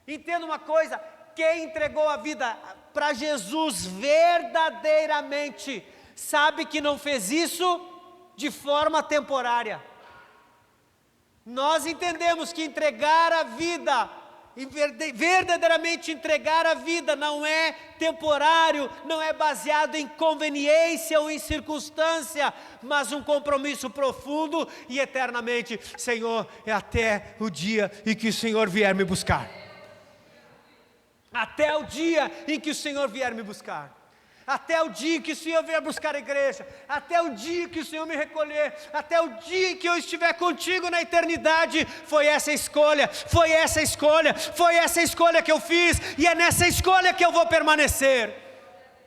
Entenda uma coisa: quem entregou a vida para Jesus verdadeiramente, sabe que não fez isso de forma temporária. Nós entendemos que entregar a vida, verdadeiramente entregar a vida, não é temporário, não é baseado em conveniência ou em circunstância, mas um compromisso profundo e eternamente. Senhor, é até o dia em que o Senhor vier me buscar. até o dia em que o Senhor vier me buscar. Até o dia que o Senhor vier buscar a igreja, até o dia que o Senhor me recolher, até o dia que eu estiver contigo na eternidade. Foi essa escolha, foi essa escolha, foi essa escolha que eu fiz, e é nessa escolha que eu vou permanecer.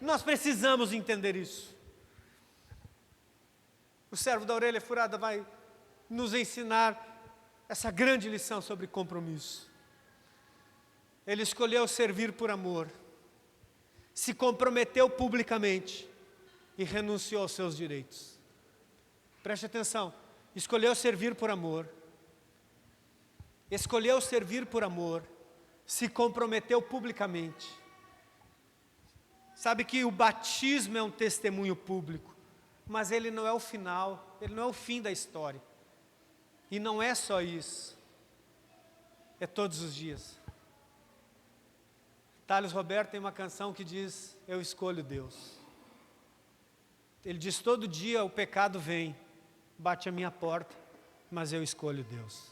Nós precisamos entender isso. O servo da orelha furada vai nos ensinar essa grande lição sobre compromisso. Ele escolheu servir por amor, se comprometeu publicamente e renunciou aos seus direitos. Preste atenção, escolheu servir por amor, escolheu servir por amor, se comprometeu publicamente. Sabe que o batismo é um testemunho público, mas ele não é o final, ele não é o fim da história. E não é só isso, é todos os dias. Thales Roberto tem uma canção que diz: eu escolho Deus. Ele diz: todo dia o pecado vem, bate a minha porta, mas eu escolho Deus.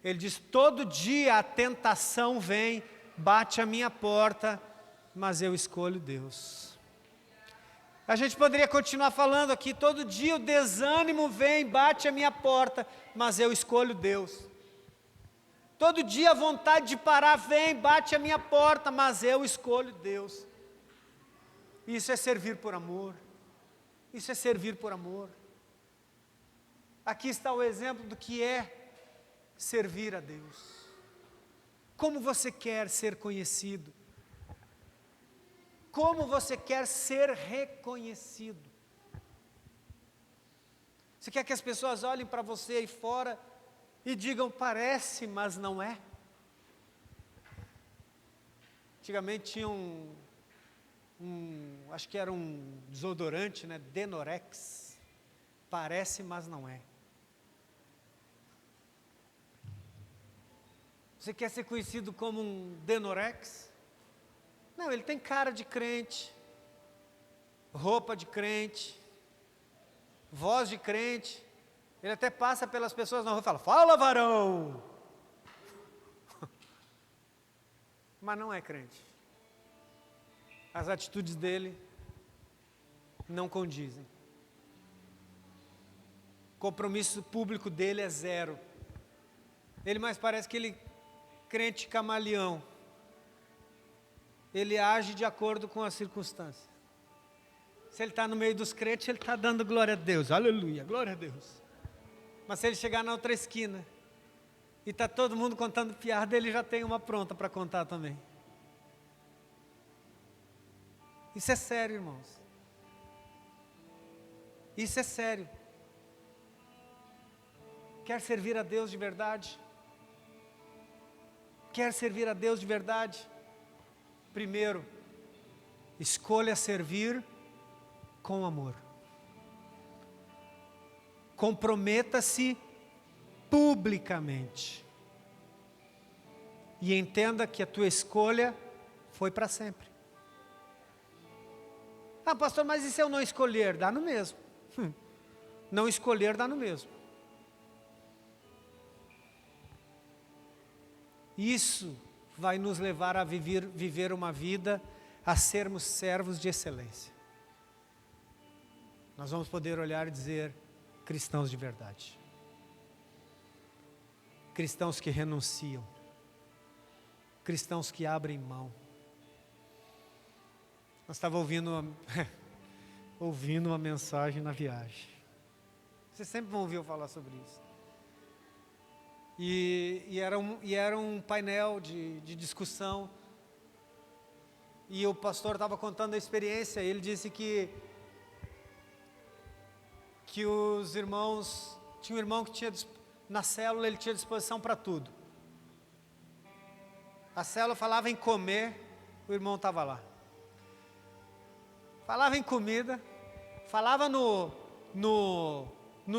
Ele diz: todo dia a tentação vem, bate a minha porta, mas eu escolho Deus. A gente poderia continuar falando aqui: todo dia o desânimo vem, bate a minha porta, mas eu escolho Deus. Todo dia a vontade de parar vem, bate a minha porta, mas eu escolho Deus. Isso é servir por amor. Isso é servir por amor. Aqui está o exemplo do que é servir a Deus. Como você quer ser conhecido? Como você quer ser reconhecido? Você quer que as pessoas olhem para você aí fora e digam: parece, mas não é? Antigamente tinha acho que era um desodorante, né? Denorex. Parece, mas não é. Você quer ser conhecido como um Denorex? Não, ele tem cara de crente, roupa de crente, voz de crente. Ele até passa pelas pessoas na rua e fala: fala, varão! Mas não é crente. As atitudes dele não condizem. O compromisso público dele é zero. Ele mais parece aquele crente camaleão. Ele age de acordo com as circunstâncias. Se ele está no meio dos crentes, ele está dando glória a Deus. Aleluia, glória a Deus. Mas se ele chegar na outra esquina e está todo mundo contando piada, ele já tem uma pronta para contar também. Isso é sério, irmãos. Isso é sério. Quer servir a Deus de verdade? Quer servir a Deus de verdade? Primeiro, escolha servir com amor. Comprometa-se publicamente. E entenda que a tua escolha foi para sempre. Ah, pastor, mas e se eu não escolher? Dá no mesmo. Não escolher dá no mesmo. Isso vai nos levar a viver uma vida, a sermos servos de excelência. Nós vamos poder olhar e dizer: cristãos de verdade. Cristãos que renunciam. Cristãos que abrem mão. Nós estávamos ouvindo uma mensagem na viagem. Vocês sempre vão ouvir eu falar sobre isso. E era um painel de discussão. E o pastor estava contando a experiência. Ele disse que os irmãos, tinha um irmão que tinha, na célula ele tinha disposição para tudo. A célula falava em comer, o irmão estava lá. Falava em comida, falava no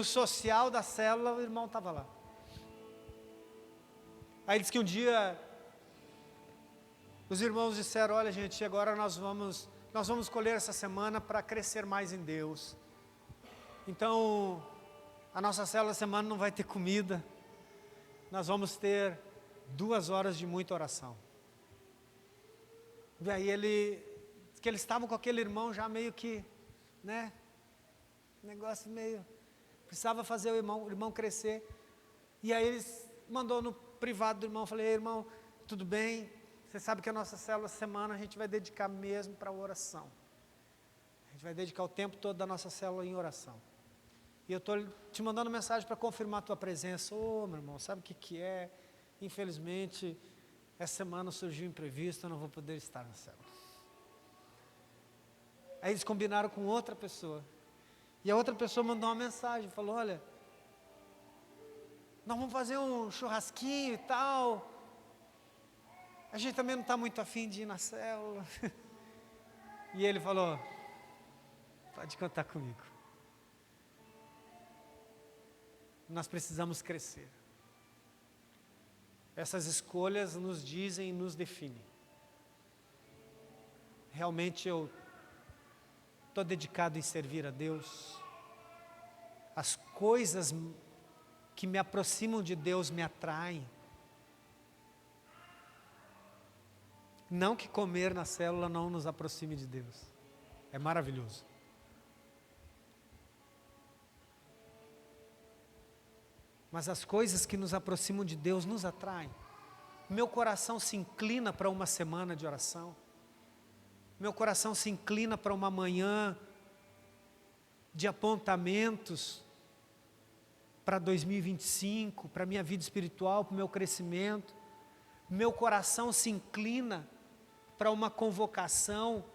social da célula, o irmão estava lá. Aí disse que um dia os irmãos disseram: olha, gente, agora nós vamos escolher essa semana para crescer mais em Deus. Então, a nossa célula semana não vai ter comida, nós vamos ter 2 horas de muita oração. E aí que eles estavam com aquele irmão já meio que, né? Negócio meio, precisava fazer o irmão crescer. E aí eles mandou no privado do irmão, falei: irmão, tudo bem? Você sabe que a nossa célula semana a gente vai dedicar mesmo para a oração. A gente vai dedicar o tempo todo da nossa célula em oração. E eu estou te mandando mensagem para confirmar a tua presença. Ô, meu irmão, sabe o que é? Infelizmente, essa semana surgiu um imprevisto, eu não vou poder estar na célula. Aí eles combinaram com outra pessoa. E a outra pessoa mandou uma mensagem, falou: olha, nós vamos fazer um churrasquinho e tal. A gente também não está muito afim de ir na célula. E ele falou: pode contar comigo. Nós precisamos crescer. Essas escolhas nos dizem e nos definem. Realmente eu estou dedicado em servir a Deus. As coisas que me aproximam de Deus me atraem. Não que comer na célula não nos aproxime de Deus. É maravilhoso. Mas as coisas que nos aproximam de Deus nos atraem. Meu coração se inclina para uma semana de oração. Meu coração se inclina para uma manhã de apontamentos para 2025, para a minha vida espiritual, para o meu crescimento. Meu coração se inclina para uma convocação,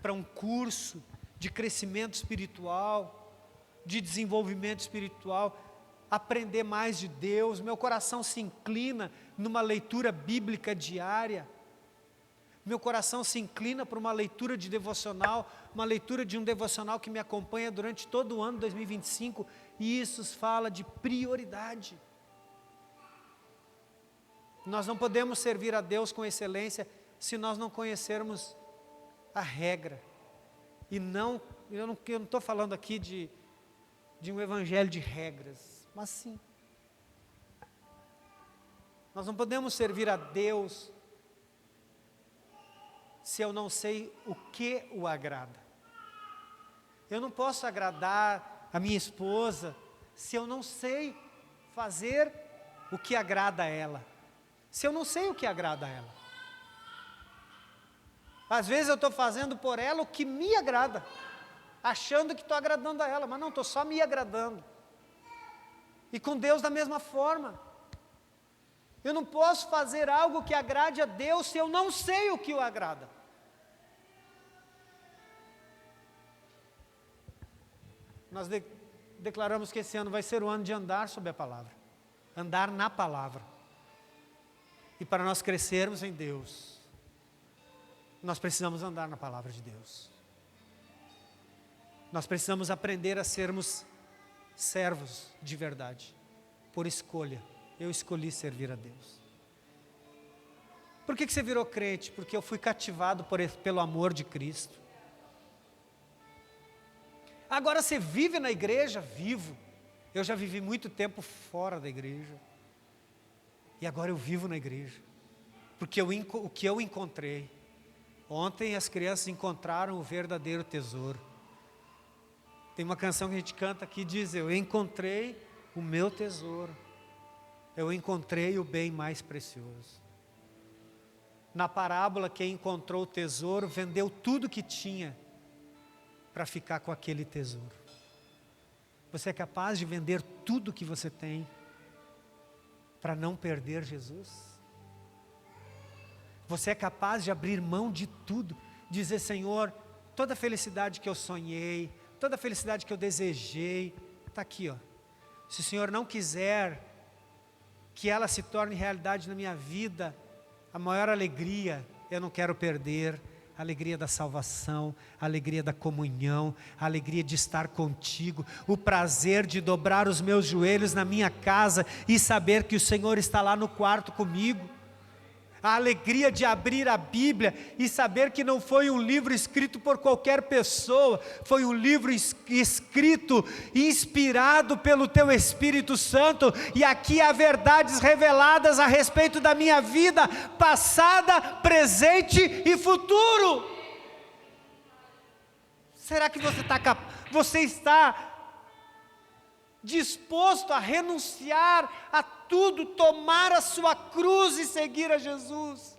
para um curso de crescimento espiritual, de desenvolvimento espiritual, aprender mais de Deus. Meu coração se inclina numa leitura bíblica diária. Meu coração se inclina para uma leitura de devocional, uma leitura de um devocional que me acompanha durante todo o ano 2025, e isso fala de prioridade. Nós não podemos servir a Deus com excelência se nós não conhecermos a regra. E eu não estou falando aqui de um evangelho de regras, mas sim. Nós não podemos servir a Deus se eu não sei o que o agrada. Eu não posso agradar a minha esposa se eu não sei fazer o que agrada a ela. Se eu não sei o que agrada a ela. Às vezes eu estou fazendo por ela o que me agrada, achando que estou agradando a ela, mas não, estou só me agradando. E com Deus da mesma forma. Eu não posso fazer algo que agrade a Deus se eu não sei o que o agrada. Nós declaramos que esse ano vai ser o ano de andar sob a palavra. Andar na palavra. E para nós crescermos em Deus, nós precisamos andar na palavra de Deus. Nós precisamos aprender a sermos servos de verdade, por escolha. Eu escolhi servir a Deus. Por que você virou crente? Porque eu fui cativado pelo amor de Cristo. Agora você vive na igreja? Vivo. Eu já vivi muito tempo fora da igreja. E agora eu vivo na igreja. Porque o que eu encontrei. Ontem as crianças encontraram o verdadeiro tesouro. Tem uma canção que a gente canta aqui, diz: eu encontrei o meu tesouro. Eu encontrei o bem mais precioso. Na parábola, quem encontrou o tesouro vendeu tudo que tinha para ficar com aquele tesouro. Você é capaz de vender tudo que você tem para não perder Jesus? Você é capaz de abrir mão de tudo, dizer: Senhor, toda a felicidade que eu sonhei, toda a felicidade que eu desejei, está aqui, ó. Se o Senhor não quiser que ela se torne realidade na minha vida, a maior alegria eu não quero perder, a alegria da salvação, a alegria da comunhão, a alegria de estar contigo, o prazer de dobrar os meus joelhos na minha casa e saber que o Senhor está lá no quarto comigo. A alegria de abrir a Bíblia e saber que não foi um livro escrito por qualquer pessoa, foi um livro escrito, inspirado pelo Teu Espírito Santo, e aqui há verdades reveladas a respeito da minha vida, passada, presente e futuro. Será que você está disposto a renunciar a tudo, tomar a sua cruz e seguir a Jesus?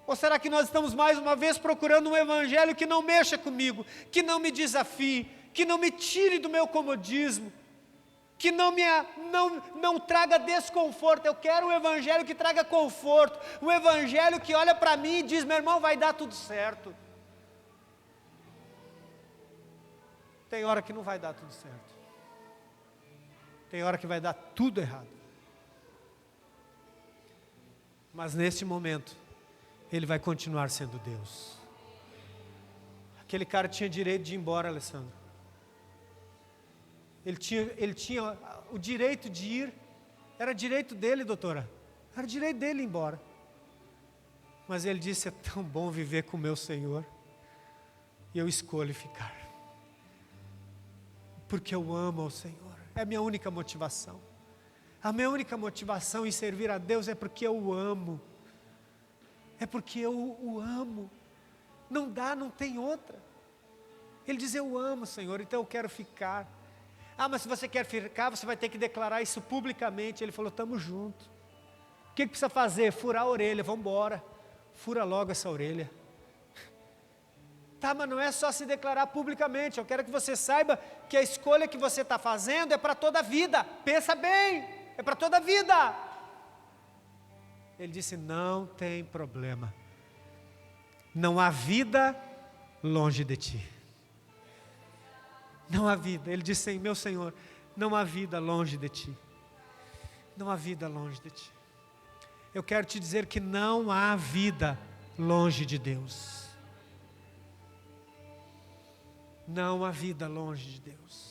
Ou será que nós estamos mais uma vez procurando um evangelho que não mexa comigo, que não me desafie, que não me tire do meu comodismo, que não traga desconforto? Eu quero um evangelho que traga conforto, um evangelho que olha para mim e diz: meu irmão, vai dar tudo certo. Tem hora que não vai dar tudo certo. Tem hora que vai dar tudo errado. Mas neste momento, Ele vai continuar sendo Deus. Aquele cara tinha direito de ir embora, Alessandro. Ele tinha o direito de ir. Era direito dele, doutora. Era direito dele ir embora. Mas ele disse: é tão bom viver com o meu Senhor, e eu escolho ficar. Porque eu amo ao Senhor, é a minha única motivação. A minha única motivação em servir a Deus é porque eu o amo. É porque eu o amo. Não tem outra. Ele diz: eu amo, Senhor, então eu quero ficar. Ah, mas se você quer ficar, você vai ter que declarar isso publicamente. Ele falou: estamos juntos. O que precisa fazer? Furar a orelha, vamos embora. Fura logo essa orelha. Tá, mas não é só se declarar publicamente. Eu quero que você saiba que a escolha que você está fazendo é para toda a vida. Pensa bem, é para toda a vida. Ele disse: não tem problema. Não há vida longe de ti. Não há vida. Ele disse: meu Senhor, não há vida longe de ti. Não há vida longe de ti. Eu quero te dizer que não há vida longe de Deus. Não há vida longe de Deus.